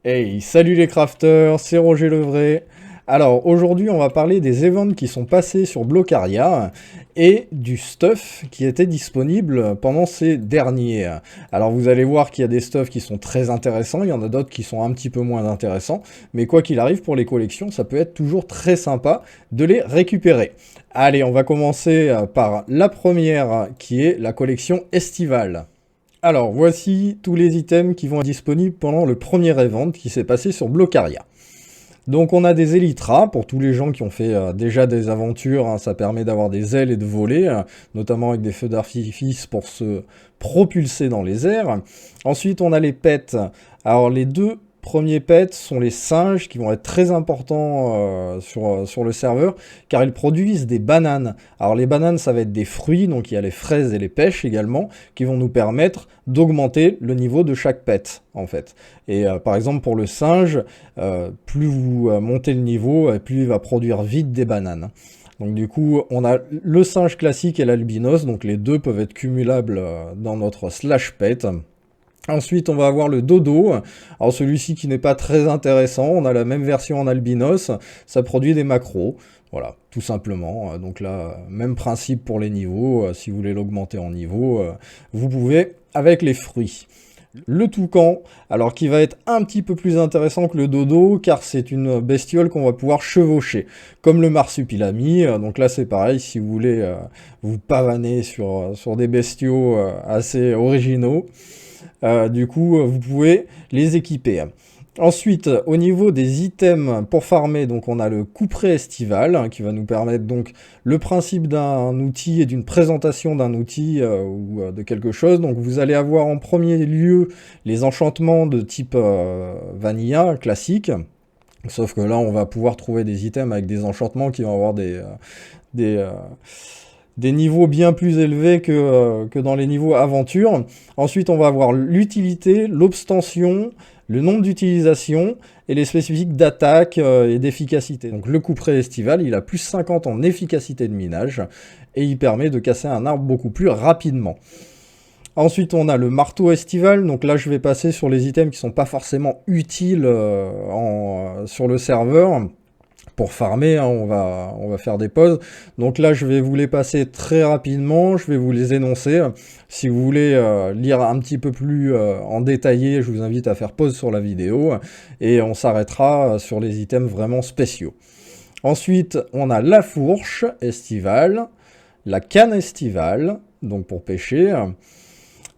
Hey, salut les crafters, c'est Roger Levray. Alors aujourd'hui on va parler des events qui sont passés sur Blockaria et du stuff qui était disponible pendant ces derniers. Alors vous allez voir qu'il y a des stuffs qui sont très intéressants, il y en a d'autres qui sont un petit peu moins intéressants, mais quoi qu'il arrive pour les collections, ça peut être toujours très sympa de les récupérer. Allez, on va commencer par la première qui est la collection estivale. Alors, voici tous les items qui vont être disponibles pendant le premier event qui s'est passé sur Blockaria. Donc on a des Elytras, pour tous les gens qui ont fait déjà des aventures, hein, ça permet d'avoir des ailes et de voler, notamment avec des feux d'artifice pour se propulser dans les airs. Ensuite on a les pets. Alors les deux premiers pets sont les singes qui vont être très importants sur le serveur, car ils produisent des bananes. Alors les bananes ça va être des fruits, donc il y a les fraises et les pêches également, qui vont nous permettre d'augmenter le niveau de chaque pet en fait. Et par exemple pour le singe, plus vous montez le niveau, plus il va produire vite des bananes. Donc du coup, on a le singe classique et l'albinos, donc les deux peuvent être cumulables dans notre slash pet. Ensuite, on va avoir le dodo. Alors celui-ci qui n'est pas très intéressant, on a la même version en albinos, ça produit des macros. Voilà, tout simplement. Donc là, même principe pour les niveaux. Si vous voulez l'augmenter en niveau, vous pouvez avec les fruits. Le toucan, alors qui va être un petit peu plus intéressant que le dodo, car c'est une bestiole qu'on va pouvoir chevaucher, comme le marsupilami. Donc là c'est pareil, si vous voulez vous pavaner sur des bestiaux assez originaux, du coup vous pouvez les équiper. Ensuite, au niveau des items pour farmer, donc on a le couperet estival, qui va nous permettre donc le principe d'un outil et d'une présentation d'un outil ou de quelque chose. Donc vous allez avoir en premier lieu les enchantements de type vanilla, classique. Sauf que là, on va pouvoir trouver des items avec des enchantements qui vont avoir des, euh, des niveaux bien plus élevés que dans les niveaux aventure. Ensuite, on va avoir l'utilité, l'obstention, le nombre d'utilisations et les spécifiques d'attaque et d'efficacité. Donc le couperet estival, il a plus 50 en efficacité de minage et il permet de casser un arbre beaucoup plus rapidement. Ensuite, on a le marteau estival. Donc là, je vais passer sur les items qui sont pas forcément utiles sur le serveur. Pour farmer, hein, on va faire des pauses. Donc là, je vais vous les passer très rapidement, je vais vous les énoncer. Si vous voulez lire un petit peu plus en détaillé, je vous invite à faire pause sur la vidéo. Et on s'arrêtera sur les items vraiment spéciaux. Ensuite, on a la fourche estivale, la canne estivale, donc pour pêcher.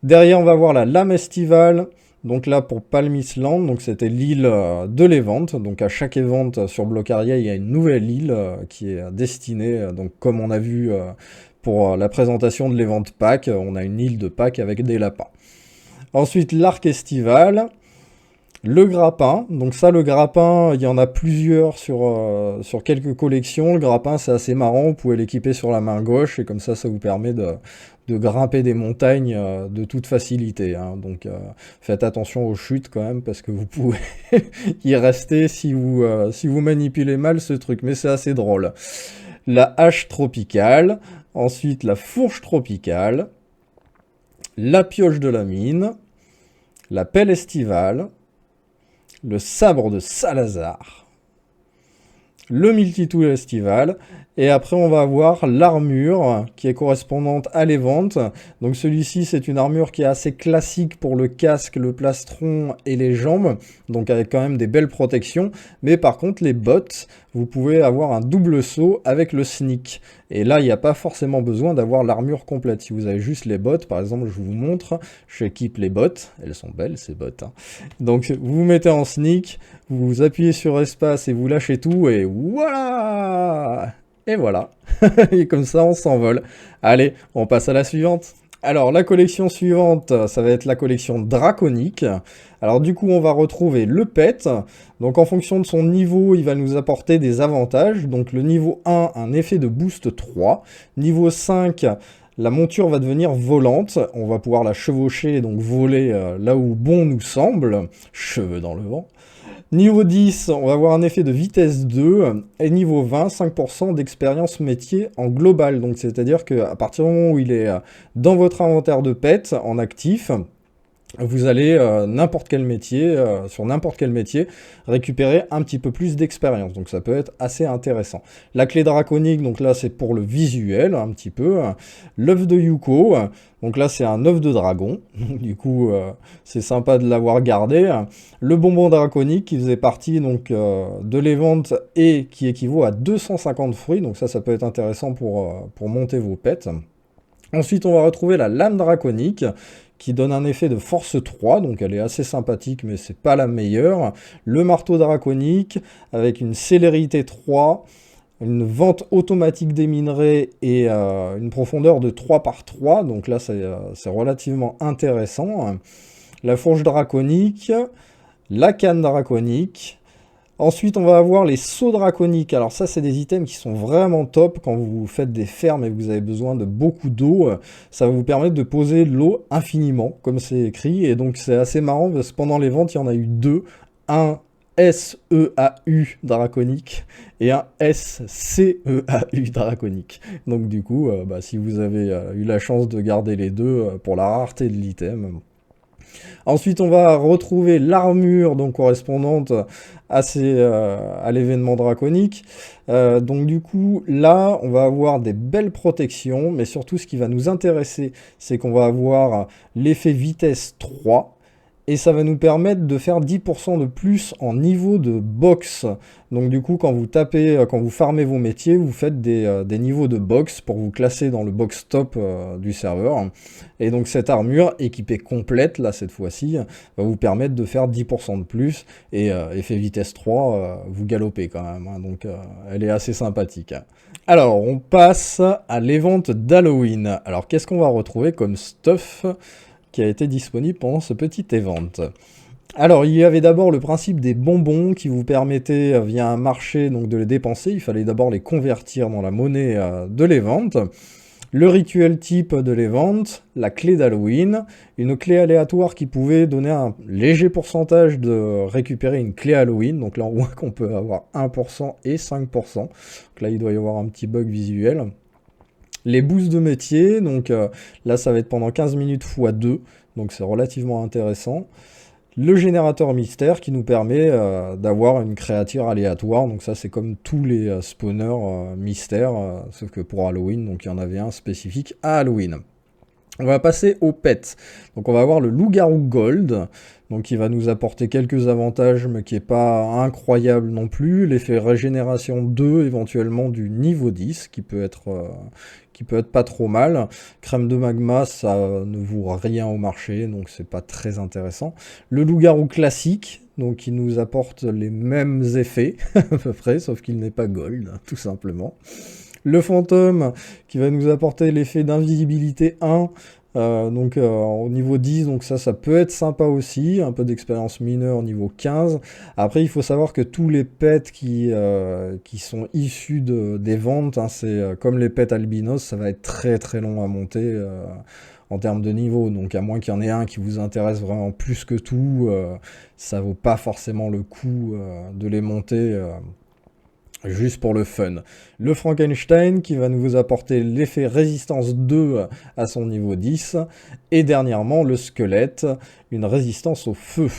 Derrière, on va voir la lame estivale. Donc là, pour Palm Island, donc c'était l'île de l'event. Donc à chaque event sur Blockaria, il y a une nouvelle île qui est destinée, donc comme on a vu pour la présentation de l'event pack, on a une île de pack avec des lapins. Ensuite, l'arc estival. Le grappin, donc ça le grappin, il y en a plusieurs sur quelques collections. Le grappin c'est assez marrant, vous pouvez l'équiper sur la main gauche et comme ça vous permet de grimper des montagnes de toute facilité. Hein. Donc faites attention aux chutes quand même parce que vous pouvez y rester si vous manipulez mal ce truc, mais c'est assez drôle. La hache tropicale, ensuite la fourche tropicale, la pioche de la mine, la pelle estivale, le sabre de Salazar, le multitool estival, et après on va avoir l'armure qui est correspondante à l'event. Donc celui-ci c'est une armure qui est assez classique pour le casque, le plastron et les jambes, donc avec quand même des belles protections, mais par contre les bottes, vous pouvez avoir un double saut avec le sneak. Et là, il n'y a pas forcément besoin d'avoir l'armure complète. Si vous avez juste les bottes, par exemple, je vous montre, j'équipe les bottes. Elles sont belles, ces bottes. Hein. Donc, vous vous mettez en sneak, vous appuyez sur espace et vous lâchez tout, et voilà! Et voilà. Et comme ça, on s'envole. Allez, on passe à la suivante. Alors, la collection suivante, ça va être la collection draconique. Alors, du coup, on va retrouver le pet. Donc, en fonction de son niveau, il va nous apporter des avantages. Donc, le niveau 1, un effet de boost 3. Niveau 5, la monture va devenir volante. On va pouvoir la chevaucher et donc voler là où bon nous semble. Cheveux dans le vent. Niveau 10, on va avoir un effet de vitesse 2, et niveau 20, 5% d'expérience métier en global. Donc c'est-à-dire qu'à partir du moment où il est dans votre inventaire de pet, en actif, vous allez, n'importe quel métier, sur n'importe quel métier, récupérer un petit peu plus d'expérience. Donc ça peut être assez intéressant. La clé draconique, donc là c'est pour le visuel, un petit peu. L'œuf de Yuko, donc là c'est un œuf de dragon. Du coup, c'est sympa de l'avoir gardé. Le bonbon draconique qui faisait partie donc, de l'event et qui équivaut à 250 fruits. Donc ça peut être intéressant pour monter vos pets. Ensuite, on va retrouver la lame draconique, qui donne un effet de force 3, donc elle est assez sympathique, mais c'est pas la meilleure. Le marteau draconique, avec une célérité 3, une vente automatique des minerais et une profondeur de 3 par 3, donc là c'est relativement intéressant. La fourche draconique, la canne draconique. Ensuite, on va avoir les seaux draconiques. Alors ça, c'est des items qui sont vraiment top quand vous faites des fermes et que vous avez besoin de beaucoup d'eau. Ça va vous permettre de poser de l'eau infiniment, comme c'est écrit. Et donc c'est assez marrant parce que pendant les ventes, il y en a eu deux. Un SEAU draconique et un SCEAU draconique. Donc du coup, si vous avez eu la chance de garder les deux pour la rareté de l'item, ensuite, on va retrouver l'armure donc correspondante à l'événement draconique. Donc du coup, là, on va avoir des belles protections, mais surtout, ce qui va nous intéresser, c'est qu'on va avoir l'effet vitesse 3, et ça va nous permettre de faire 10% de plus en niveau de box. Donc du coup, quand vous tapez, quand vous farmez vos métiers, vous faites des niveaux de box pour vous classer dans le box top du serveur. Et donc cette armure, équipée complète, là cette fois-ci, va vous permettre de faire 10% de plus. Et effet vitesse 3, vous galopez quand même. Hein, donc elle est assez sympathique. Alors, on passe à l'event d'Halloween. Alors, qu'est-ce qu'on va retrouver comme stuff qui a été disponible pendant ce petit event? Alors, il y avait d'abord le principe des bonbons qui vous permettaient, via un marché, donc de les dépenser. Il fallait d'abord les convertir dans la monnaie de l'event. Le rituel type de l'event, la clé d'Halloween, une clé aléatoire qui pouvait donner un léger pourcentage de récupérer une clé Halloween. Donc là, on voit qu'on peut avoir 1% et 5%. Donc là, il doit y avoir un petit bug visuel. Les boosts de métier, donc là ça va être pendant 15 minutes x 2, donc c'est relativement intéressant. Le générateur mystère qui nous permet d'avoir une créature aléatoire, donc ça c'est comme tous les spawners mystères, sauf que pour Halloween, donc il y en avait un spécifique à Halloween. On va passer au pet. Donc on va avoir le loup-garou gold, donc qui va nous apporter quelques avantages, mais qui n'est pas incroyable non plus. L'effet régénération 2 éventuellement du niveau 10, qui peut être pas trop mal. Crème de magma, ça ne vaut rien au marché, donc c'est pas très intéressant. Le loup-garou classique, donc qui nous apporte les mêmes effets, à peu près, sauf qu'il n'est pas gold, tout simplement. Le fantôme qui va nous apporter l'effet d'invisibilité 1, au niveau 10, donc ça peut être sympa aussi, un peu d'expérience mineure au niveau 15. Après, il faut savoir que tous les pets qui sont issus des ventes, hein, c'est comme les pets albinos, ça va être très très long à monter en termes de niveau. Donc à moins qu'il y en ait un qui vous intéresse vraiment plus que tout, ça vaut pas forcément le coup de les monter. Juste pour le fun. Le Frankenstein qui va nous apporter l'effet résistance 2 à son niveau 10. Et dernièrement, le squelette, une résistance au feu.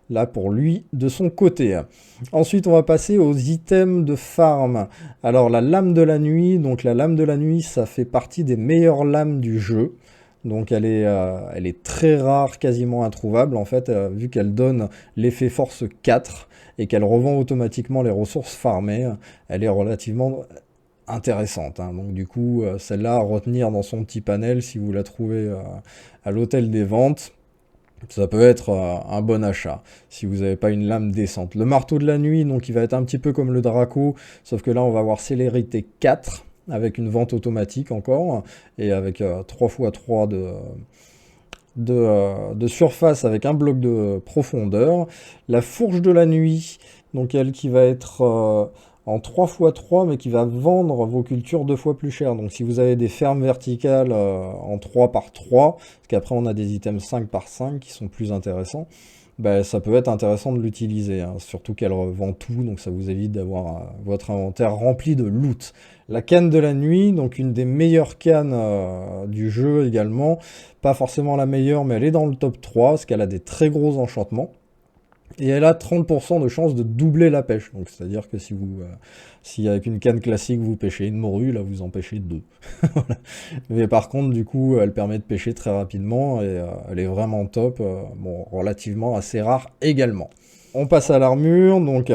Là pour lui, de son côté. Ensuite, on va passer aux items de farm. Alors la lame de la nuit, donc la lame de la nuit, ça fait partie des meilleures lames du jeu. Donc elle est très rare, quasiment introuvable en fait, vu qu'elle donne l'effet force 4 et qu'elle revend automatiquement les ressources farmées, elle est relativement intéressante. Hein. Donc du coup, celle-là à retenir dans son petit panel si vous la trouvez à l'hôtel des ventes. Ça peut être un bon achat, si vous n'avez pas une lame décente. Le marteau de la nuit, donc il va être un petit peu comme le Draco, sauf que là on va avoir célérité 4, avec une vente automatique encore, et avec 3x3 de surface avec un bloc de profondeur. La fourche de la nuit, donc elle qui va être en 3x3, mais qui va vendre vos cultures 2 fois plus cher. Donc si vous avez des fermes verticales en 3x3, parce qu'après on a des items 5x5 qui sont plus intéressants, bah, ça peut être intéressant de l'utiliser, hein. Surtout qu'elle revend tout, donc ça vous évite d'avoir votre inventaire rempli de loot. La canne de la nuit, donc une des meilleures cannes du jeu également. Pas forcément la meilleure, mais elle est dans le top 3, parce qu'elle a des très gros enchantements. Et elle a 30% de chance de doubler la pêche. Donc c'est-à-dire que si avec une canne classique vous pêchez une morue, là vous en pêchez deux. Voilà. Mais par contre, du coup, elle permet de pêcher très rapidement et elle est vraiment top. Bon, relativement assez rare également. On passe à l'armure. Donc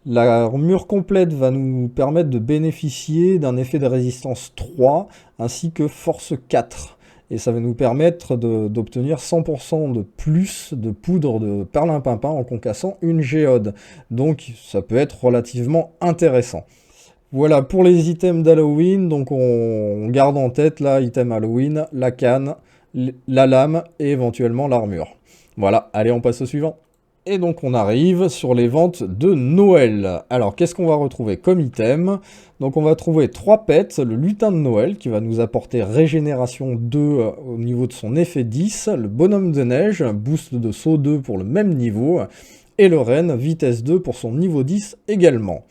l'armure complète va nous permettre de bénéficier d'un effet de résistance 3 ainsi que force 4. Et ça va nous permettre d'obtenir 100% de plus de poudre de perlimpinpin en concassant une géode. Donc ça peut être relativement intéressant. Voilà pour les items d'Halloween, donc on garde en tête là, item Halloween, la canne, la lame et éventuellement l'armure. Voilà, allez on passe au suivant. Et donc on arrive sur les ventes de Noël. Alors qu'est-ce qu'on va retrouver comme item? Donc on va trouver 3 pets, le lutin de Noël qui va nous apporter régénération 2 au niveau de son effet 10, le bonhomme de neige, boost de saut 2 pour le même niveau, et le renne, vitesse 2 pour son niveau 10 également.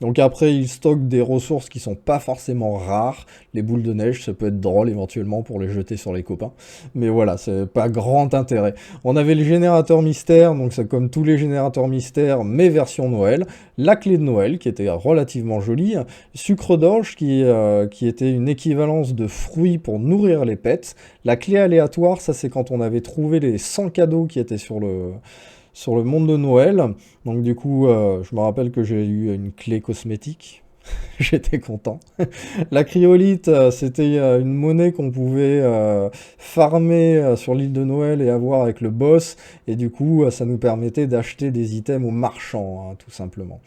Donc après, il stocke des ressources qui sont pas forcément rares. Les boules de neige, ça peut être drôle éventuellement pour les jeter sur les copains. Mais voilà, c'est pas grand intérêt. On avait le générateur mystère, donc c'est comme tous les générateurs mystères, mais version Noël. La clé de Noël, qui était relativement jolie. Sucre d'orge, qui était une équivalence de fruits pour nourrir les pets. La clé aléatoire, ça c'est quand on avait trouvé les 100 cadeaux qui étaient sur le monde de Noël. Donc du coup, je me rappelle que j'ai eu une clé cosmétique. J'étais content. La cryolite, c'était une monnaie qu'on pouvait farmer sur l'île de Noël et avoir avec le boss. Et du coup, ça nous permettait d'acheter des items aux marchands, hein, tout simplement.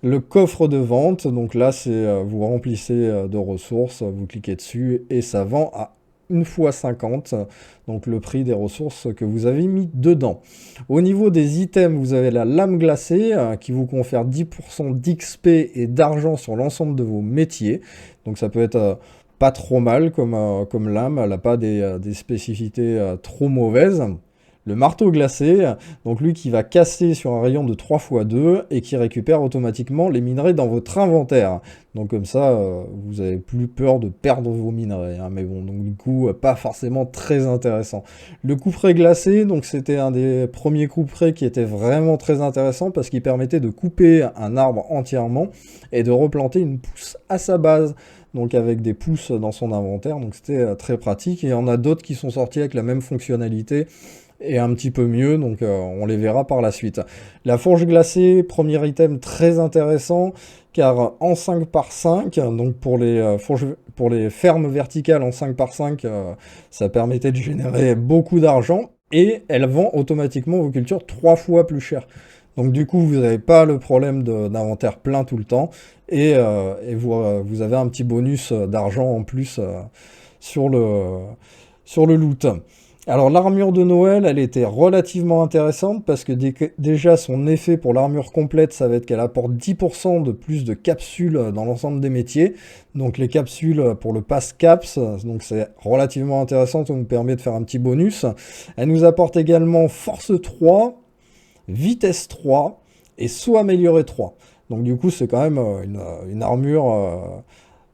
Le coffre de vente, donc là, c'est vous remplissez de ressources, vous cliquez dessus et ça vend à 1 fois 50, donc le prix des ressources que vous avez mis dedans. Au niveau des items, vous avez la lame glacée qui vous confère 10% d'XP et d'argent sur l'ensemble de vos métiers. Donc ça peut être pas trop mal comme lame, elle n'a pas des spécificités trop mauvaises. Le marteau glacé, donc lui qui va casser sur un rayon de 3 x 2 et qui récupère automatiquement les minerais dans votre inventaire. Donc comme ça, vous n'avez plus peur de perdre vos minerais, hein. Mais bon, donc du coup, pas forcément très intéressant. Le couperet glacé, donc c'était un des premiers couperets qui était vraiment très intéressant parce qu'il permettait de couper un arbre entièrement et de replanter une pousse à sa base. Donc avec des pousses dans son inventaire, donc c'était très pratique. Et il y en a d'autres qui sont sortis avec la même fonctionnalité et un petit peu mieux, donc on les verra par la suite. La fourche glacée, premier item très intéressant, car en 5 par 5, donc pour les fermes verticales en 5 par 5, ça permettait de générer beaucoup d'argent, et elle vend automatiquement vos cultures 3 fois plus cher. Donc du coup, vous n'avez pas le problème d'inventaire plein tout le temps, et vous avez un petit bonus d'argent en plus sur le loot. Alors l'armure de Noël, elle était relativement intéressante parce que déjà son effet pour l'armure complète, ça va être qu'elle apporte 10% de plus de capsules dans l'ensemble des métiers. Donc les capsules pour le pass caps, donc c'est relativement intéressant, ça nous permet de faire un petit bonus. Elle nous apporte également force 3, vitesse 3 et saut amélioré 3. Donc du coup c'est quand même une armure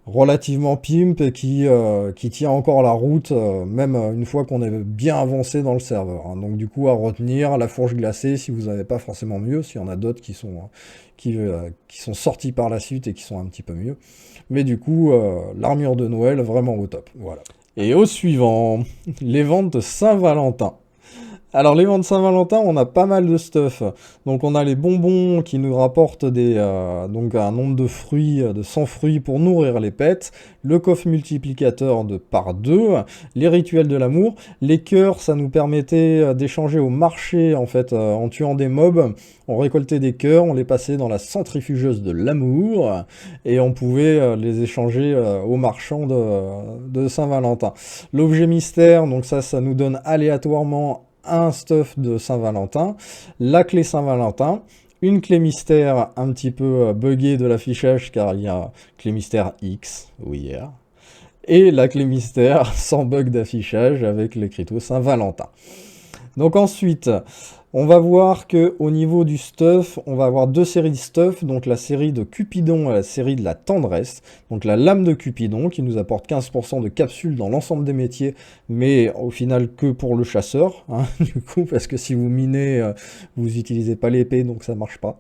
relativement pimp et qui tient encore la route, même une fois qu'on est bien avancé dans le serveur, hein. Donc du coup à retenir, la fourche glacée si vous n'avez pas forcément mieux, s'il y en a d'autres qui sont sortis par la suite et qui sont un petit peu mieux. Mais du coup, l'armure de Noël vraiment au top. Voilà. Et au suivant, les ventes de Saint-Valentin. Alors les ventes Saint-Valentin, on a pas mal de stuff. Donc on a les bonbons qui nous rapportent donc un nombre de fruits, de 100 fruits pour nourrir les pets. Le coffre multiplicateur de par 2. Les rituels de l'amour. Les cœurs, ça nous permettait d'échanger au marché en fait en tuant des mobs. On récoltait des cœurs, on les passait dans la centrifugeuse de l'amour et on pouvait les échanger aux marchands de Saint-Valentin. L'objet mystère, donc ça nous donne aléatoirement un stuff de Saint-Valentin, la clé Saint-Valentin, une clé mystère un petit peu buggée de l'affichage car il y a clé mystère X, oui, et la clé mystère sans bug d'affichage avec l'écriteau Saint-Valentin. Donc ensuite, on va voir que au niveau du stuff, on va avoir deux séries de stuff, donc la série de Cupidon et la série de la tendresse. Donc la lame de Cupidon qui nous apporte 15% de capsules dans l'ensemble des métiers, mais au final que pour le chasseur, hein, du coup, parce que si vous minez, vous n'utilisez pas l'épée, donc ça marche pas,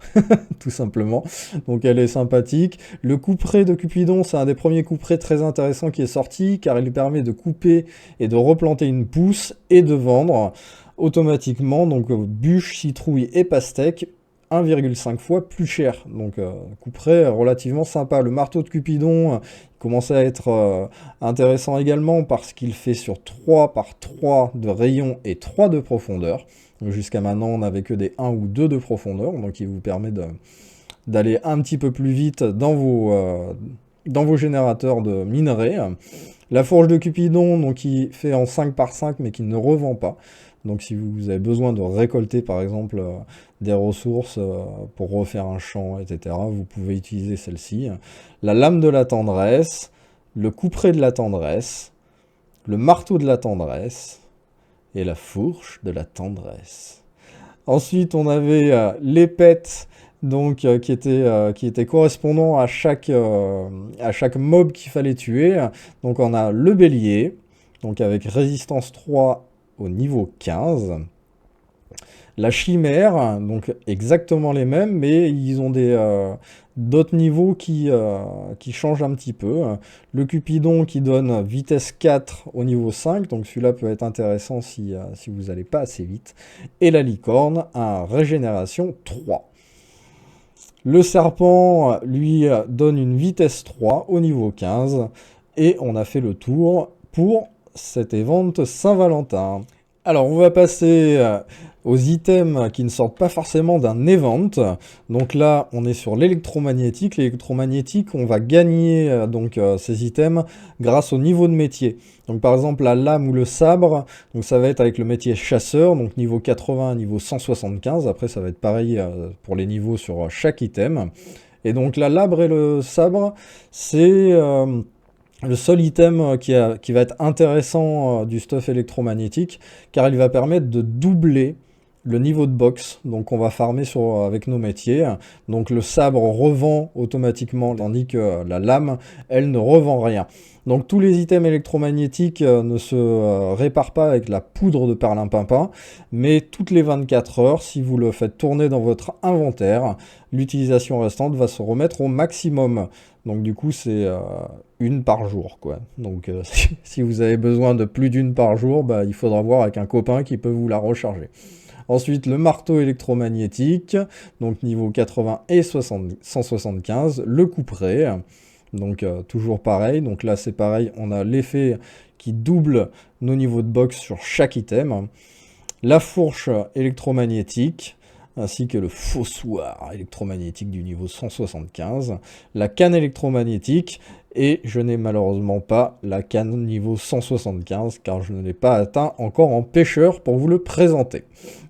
tout simplement. Donc elle est sympathique. Le couperet de Cupidon, c'est un des premiers couperets très intéressants qui est sorti, car il lui permet de couper et de replanter une pousse et de vendre automatiquement, donc bûche, citrouille et pastèque, 1,5 fois plus cher. Donc couperet relativement sympa. Le marteau de Cupidon commençait à être intéressant également parce qu'il fait sur 3 par 3 de rayon et 3 de profondeur. Jusqu'à maintenant, on n'avait que des 1 ou 2 de profondeur, donc il vous permet d'aller un petit peu plus vite dans vos générateurs de minerais. La fourche de Cupidon, donc qui fait en 5 par 5 mais qui ne revend pas. Donc si vous avez besoin de récolter par exemple des ressources pour refaire un champ, etc., vous pouvez utiliser celle-ci. La lame de la tendresse, le couperet de la tendresse, le marteau de la tendresse et la fourche de la tendresse. Ensuite, on avait l'épette, donc qui était correspondant à chaque mob qu'il fallait tuer. Donc on a le bélier, donc avec résistance 3 au niveau 15. La chimère, donc exactement les mêmes, mais ils ont d'autres niveaux qui changent un petit peu. Le Cupidon qui donne vitesse 4 au niveau 5, donc celui-là peut être intéressant si vous n'allez pas assez vite. Et la licorne a régénération 3. Le serpent, lui, donne une vitesse 3 au niveau 15. Et on a fait le tour pour cet event Saint-Valentin. Alors, on va passer aux items qui ne sortent pas forcément d'un event. Donc là, on est sur l'électromagnétique. L'électromagnétique, on va gagner ces items grâce au niveau de métier. Donc par exemple, la lame ou le sabre, donc ça va être avec le métier chasseur, donc niveau 80 à niveau 175. Après, ça va être pareil pour les niveaux sur chaque item. Et donc la lame et le sabre, c'est le seul item qui va être intéressant du stuff électromagnétique, car il va permettre de doubler le niveau de box, donc on va farmer avec nos métiers. Donc le sabre revend automatiquement, tandis que la lame, elle ne revend rien. Donc tous les items électromagnétiques ne se réparent pas avec la poudre de perlimpinpin, mais toutes les 24 heures, si vous le faites tourner dans votre inventaire, l'utilisation restante va se remettre au maximum. Donc du coup c'est une par jour, quoi. Donc si vous avez besoin de plus d'une par jour, bah, il faudra voir avec un copain qui peut vous la recharger. Ensuite, le marteau électromagnétique, donc niveau 80 et 175, le couperet, donc toujours pareil, donc là c'est pareil, on a l'effet qui double nos niveaux de box sur chaque item, la fourche électromagnétique, ainsi que le fossoir électromagnétique du niveau 175, la canne électromagnétique, et je n'ai malheureusement pas la canne niveau 175, car je ne l'ai pas atteint encore en pêcheur pour vous le présenter.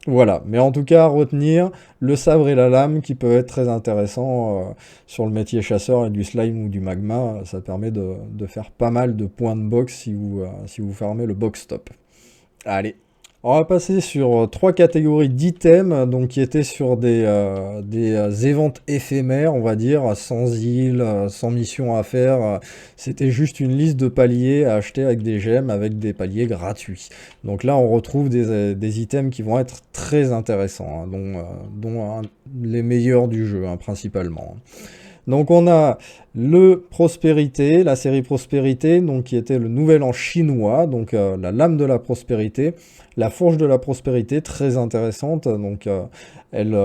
Voilà, mais en tout cas, à retenir le sabre et la lame qui peuvent être très intéressants sur le métier chasseur et du slime ou du magma. Ça permet de faire pas mal de points de box si vous fermez le box stop. Allez. On va passer sur 3 catégories d'items, donc qui étaient sur des events éphémères, on va dire, sans île, sans mission à faire. C'était juste une liste de paliers à acheter avec des gemmes, avec des paliers gratuits. Donc là, on retrouve des items qui vont être très intéressants, hein, dont les meilleurs du jeu, hein, principalement. Donc on a le Prospérité, la série Prospérité, donc qui était le nouvel an chinois, donc la lame de la prospérité, la fourche de la prospérité, très intéressante, donc elle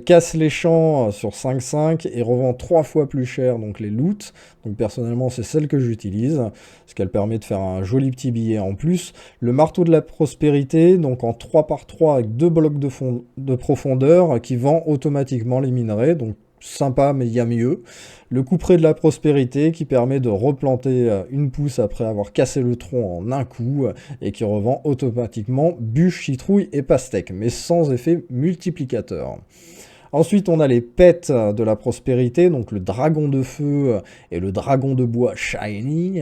casse les champs sur 5,5 et revend 3 fois plus cher donc les loots. Donc personnellement c'est celle que j'utilise, parce qu'elle permet de faire un joli petit billet en plus. Le marteau de la prospérité, donc en 3 par 3 avec 2 blocs de profondeur, qui vend automatiquement les minerais, donc sympa, mais il y a mieux. Le couperet de la prospérité qui permet de replanter une pousse après avoir cassé le tronc en un coup et qui revend automatiquement bûche, citrouille et pastèque, mais sans effet multiplicateur. Ensuite, on a les pets de la prospérité, donc le dragon de feu et le dragon de bois shiny.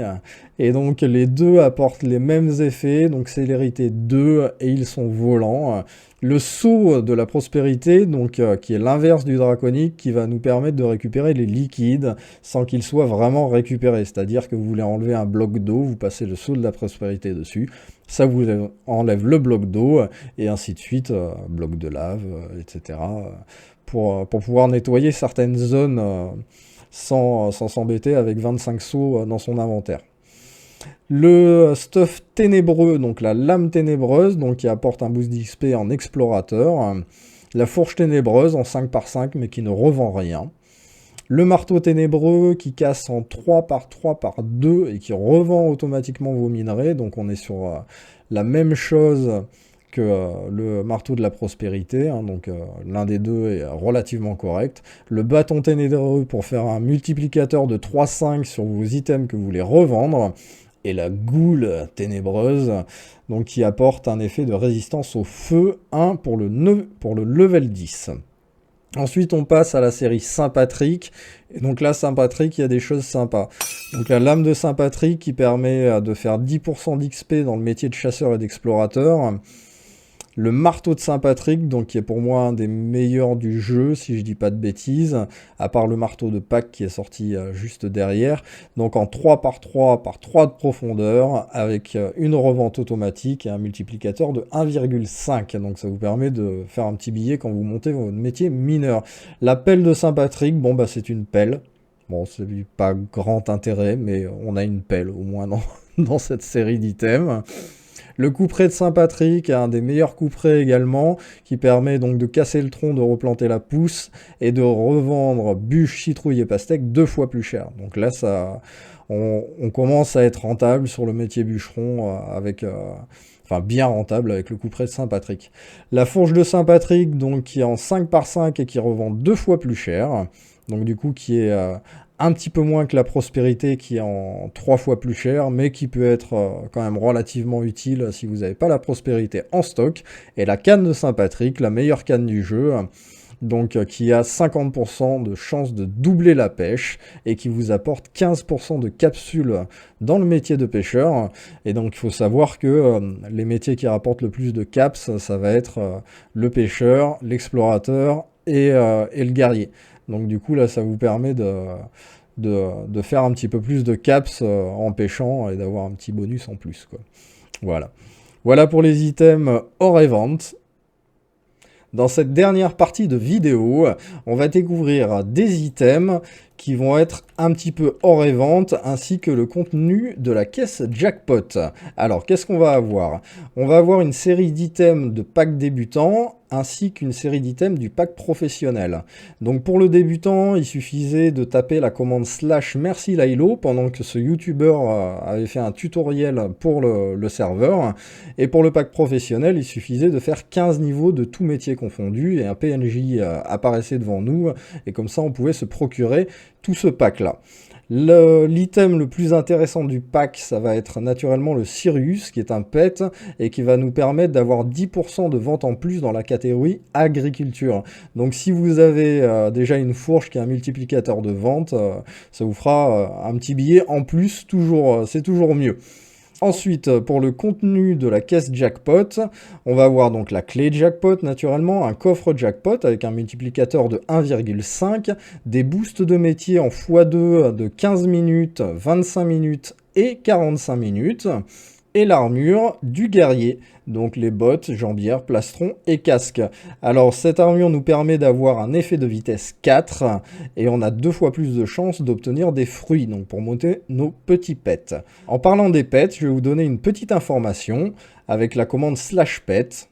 Et donc les deux apportent les mêmes effets, donc célérité 2 et ils sont volants. Le sceau de la prospérité, donc qui est l'inverse du draconique, qui va nous permettre de récupérer les liquides sans qu'ils soient vraiment récupérés. C'est-à-dire que vous voulez enlever un bloc d'eau, vous passez le sceau de la prospérité dessus, ça vous enlève le bloc d'eau, et ainsi de suite, bloc de lave, etc. Pour pouvoir nettoyer certaines zones sans s'embêter avec 25 seaux dans son inventaire. Le stuff ténébreux, donc la lame ténébreuse, donc qui apporte un boost d'XP en explorateur. La fourche ténébreuse en 5/5, mais qui ne revend rien. Le marteau ténébreux qui casse en 3/3/2 et qui revend automatiquement vos minerais. Donc on est sur la même chose que le marteau de la prospérité, hein, donc l'un des deux est relativement correct. Le bâton ténébreux pour faire un multiplicateur de 3/5 sur vos items que vous voulez revendre. Et la goule ténébreuse, donc qui apporte un effet de résistance au feu 1 pour le level 10. Ensuite, on passe à la série Saint-Patrick. Et donc là, Saint-Patrick, il y a des choses sympas. Donc la lame de Saint-Patrick qui permet de faire 10% d'XP dans le métier de chasseur et d'explorateur. Le marteau de Saint-Patrick, donc qui est pour moi un des meilleurs du jeu, si je dis pas de bêtises, à part le marteau de Pâques qui est sorti juste derrière. Donc en 3/3/3 de profondeur, avec une revente automatique et un multiplicateur de 1,5. Donc ça vous permet de faire un petit billet quand vous montez votre métier mineur. La pelle de Saint-Patrick, bon bah c'est une pelle. Bon, c'est pas grand intérêt, mais on a une pelle au moins dans cette série d'items. Le couperet de Saint-Patrick, un des meilleurs couperets également, qui permet donc de casser le tronc, de replanter la pousse et de revendre bûches, citrouilles et pastèques 2 fois plus cher. Donc là, on commence à être rentable sur le métier bûcheron enfin bien rentable avec le couperet de Saint-Patrick. La fourche de Saint-Patrick, donc qui est en 5/5 et qui revend 2 fois plus cher. Donc du coup qui est un petit peu moins que la prospérité qui est en 3 fois plus cher, mais qui peut être quand même relativement utile si vous n'avez pas la prospérité en stock. Et la canne de Saint-Patrick, la meilleure canne du jeu, donc qui a 50% de chance de doubler la pêche et qui vous apporte 15% de capsules dans le métier de pêcheur. Et donc il faut savoir que les métiers qui rapportent le plus de caps, ça va être le pêcheur, l'explorateur et le guerrier. Donc du coup là ça vous permet de faire un petit peu plus de caps en pêchant et d'avoir un petit bonus en plus, quoi. Voilà. Voilà pour les items hors et vente. Dans cette dernière partie de vidéo, on va découvrir des items qui vont être un petit peu hors et vente, ainsi que le contenu de la caisse jackpot. Alors, qu'est-ce qu'on va avoir? On va avoir une série d'items de pack débutant, ainsi qu'une série d'items du pack professionnel. Donc pour le débutant, il suffisait de taper la commande / merci Lailo, pendant que ce youtubeur avait fait un tutoriel pour le serveur. Et pour le pack professionnel, il suffisait de faire 15 niveaux de tout métier confondu, et un PNJ apparaissait devant nous, et comme ça on pouvait se procurer tout ce pack là. L'item le plus intéressant du pack, ça va être naturellement le Sirius, qui est un pet, et qui va nous permettre d'avoir 10% de vente en plus dans la catégorie agriculture. Donc si vous avez déjà une fourche qui est un multiplicateur de vente, ça vous fera un petit billet en plus, c'est toujours mieux. Ensuite, pour le contenu de la caisse jackpot, on va avoir donc la clé jackpot naturellement, un coffre jackpot avec un multiplicateur de 1,5, des boosts de métier en x2 de 15 minutes, 25 minutes et 45 minutes, et l'armure du guerrier, donc les bottes, jambières, plastrons et casques. Alors cette armure nous permet d'avoir un effet de vitesse 4, et on a 2 fois plus de chances d'obtenir des fruits, donc pour monter nos petits pets. En parlant des pets, je vais vous donner une petite information avec la commande /pet.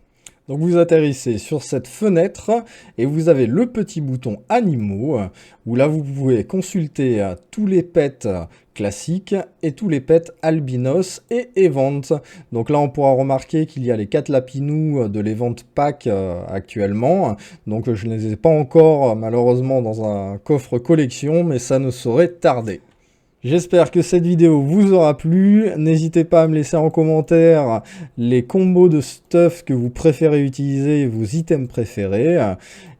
Donc vous atterrissez sur cette fenêtre et vous avez le petit bouton animaux où là vous pouvez consulter tous les pets classiques et tous les pets albinos et event. Donc là on pourra remarquer qu'il y a les 4 lapinous de l'event pack actuellement. Donc je ne les ai pas encore malheureusement dans un coffre collection, mais ça ne saurait tarder. J'espère que cette vidéo vous aura plu. N'hésitez pas à me laisser en commentaire les combos de stuff que vous préférez utiliser, vos items préférés.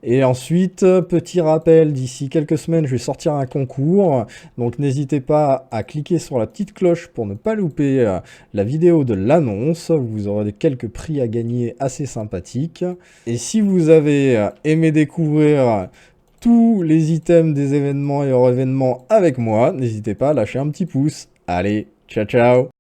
Et ensuite, petit rappel, d'ici quelques semaines, je vais sortir un concours. Donc n'hésitez pas à cliquer sur la petite cloche pour ne pas louper la vidéo de l'annonce. Vous aurez quelques prix à gagner assez sympathiques. Et si vous avez aimé découvrir tous les items des événements et hors événements avec moi, n'hésitez pas à lâcher un petit pouce. Allez, ciao ciao!